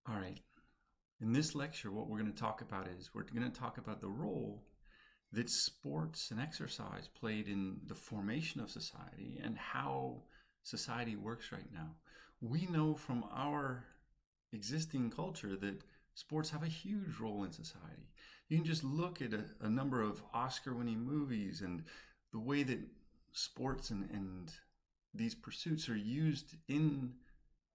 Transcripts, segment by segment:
All right. In this lecture, what we're going to talk about is we're going to talk about the role that sports and exercise played in the formation of society and how society works right now. We know from our existing culture that sports have a huge role in society. You can just look at a number of Oscar winning movies and the way that sports and these pursuits are used in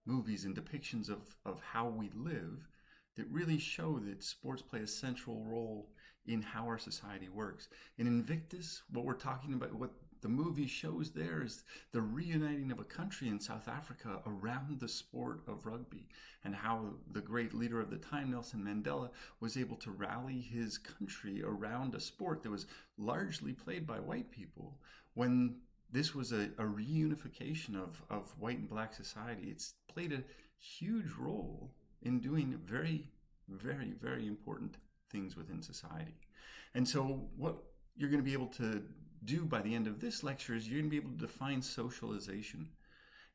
movies and depictions of how we live that really show that sports play a central role in how our society works. In Invictus, what we're talking about, what the movie shows there is the reuniting of a country in South Africa around the sport of rugby, and how the great leader of the time, Nelson Mandela, was able to rally his country around a sport that was largely played by white people when this was a reunification of white and black society. It's played a huge role in doing very, very, very important things within society. And so what you're going to be able to do by the end of this lecture is you're going to be able to define socialization.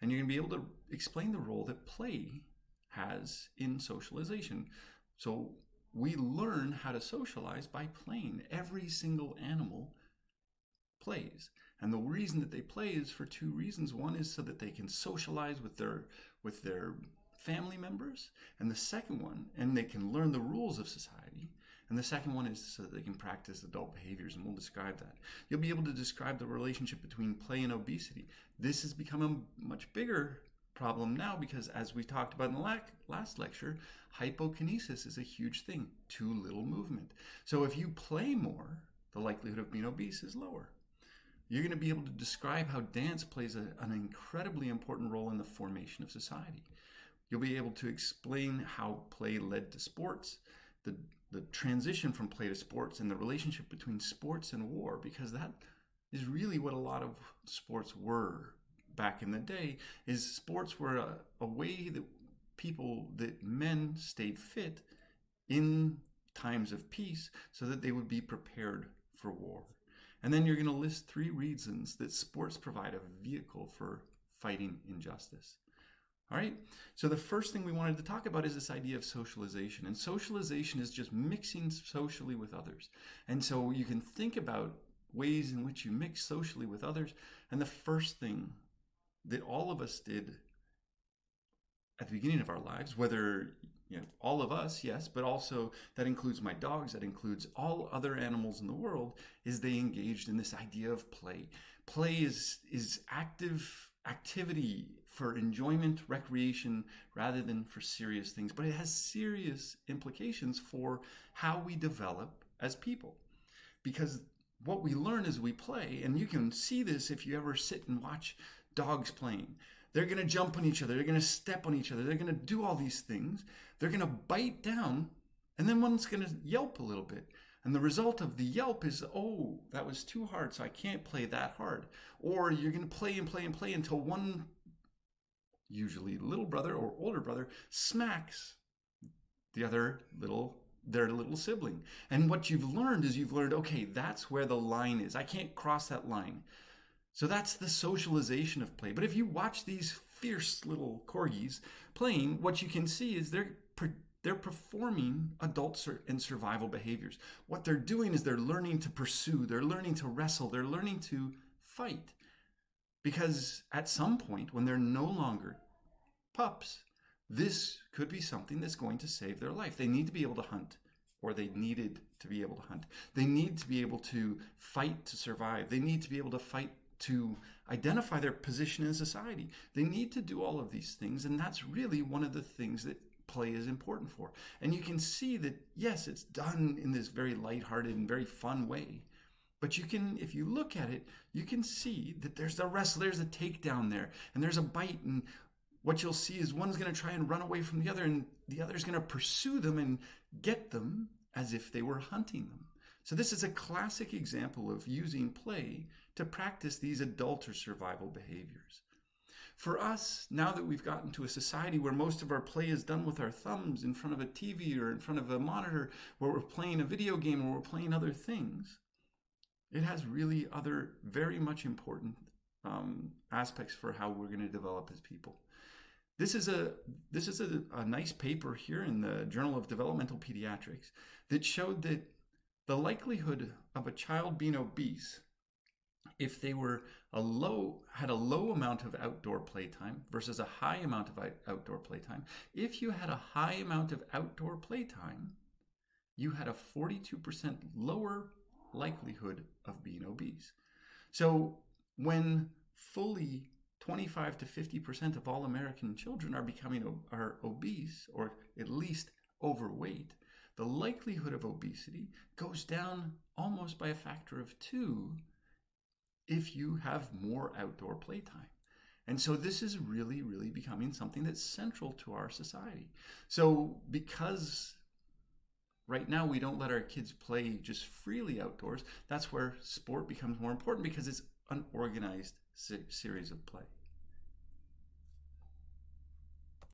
And you're going to be able to explain the role that play has in socialization. So we learn how to socialize by playing. Every single animal plays. And the reason that they play is for two reasons. One is so that they can socialize with their family members, and the second one, and they can learn the rules of society. And the second one is so that they can practice adult behaviors, and we'll describe that. You'll be able to describe the relationship between play and obesity. This has become a much bigger problem now because, as we talked about in the last lecture, hypokinesis is a huge thing, too little movement. So if you play more, the likelihood of being obese is lower. You're going to be able to describe how dance plays an incredibly important role in the formation of society. You'll be able to explain how play led to sports, the transition from play to sports, and the relationship between sports and war, because that is really what a lot of sports were back in the day. Is sports were a way that men stayed fit in times of peace so that they would be prepared for war. And then you're going to list 3 reasons that sports provide a vehicle for fighting injustice. All right, so the first thing we wanted to talk about is this idea of socialization. And socialization is just mixing socially with others. And so you can think about ways in which you mix socially with others. And the first thing that all of us did at the beginning of our lives, whether all of us, yes, but also that includes my dogs, that includes all other animals in the world, is they engaged in this idea of play. Play is activity for enjoyment, recreation, rather than for serious things. But it has serious implications for how we develop as people. Because what we learn as we play, and you can see this if you ever sit and watch dogs playing. They're going to jump on each other. They're going to step on each other. They're going to do all these things. They're going to bite down, and then one's going to yelp a little bit. And the result of the yelp is, oh, that was too hard, so I can't play that hard. Or you're going to play and play and play until one, usually little brother or older brother, smacks their little sibling. And what you've learned is okay, that's where the line is. I can't cross that line. So that's the socialization of play. But if you watch these fierce little corgis playing, what you can see is they're performing adult and survival behaviors. What they're doing is they're learning to pursue, they're learning to wrestle, they're learning to fight. Because at some point, when they're no longer pups, this could be something that's going to save their life. They need to be able to hunt, or they needed to be able to hunt. They need to be able to fight to survive. They need to be able to fight to identify their position in society. They need to do all of these things, and that's really one of the things that play is important for. And you can see that, yes, it's done in this very lighthearted and very fun way. But you can, if you look at it, you can see that there's the wrestle, there's a takedown there, and there's a bite, and what you'll see is one's going to try and run away from the other, and the other's going to pursue them and get them as if they were hunting them. So this is a classic example of using play to practice these adult or survival behaviors. For us, now that we've gotten to a society where most of our play is done with our thumbs in front of a TV or in front of a monitor, where we're playing a video game or we're playing other things, it has really other very much important aspects for how we're going to develop as people. This is a nice paper here in the Journal of Developmental Pediatrics that showed that the likelihood of a child being obese, if they had a low amount of outdoor playtime versus a high amount of outdoor playtime, if you had a high amount of outdoor playtime, you had a 42% lower likelihood of being obese. So when fully 25 to 50% of all American children are obese, or at least overweight, the likelihood of obesity goes down almost by a factor of 2 if you have more outdoor playtime. And so this is really, really becoming something that's central to our society. So because right now we don't let our kids play just freely outdoors, that's where sport becomes more important, because it's an organized series of play.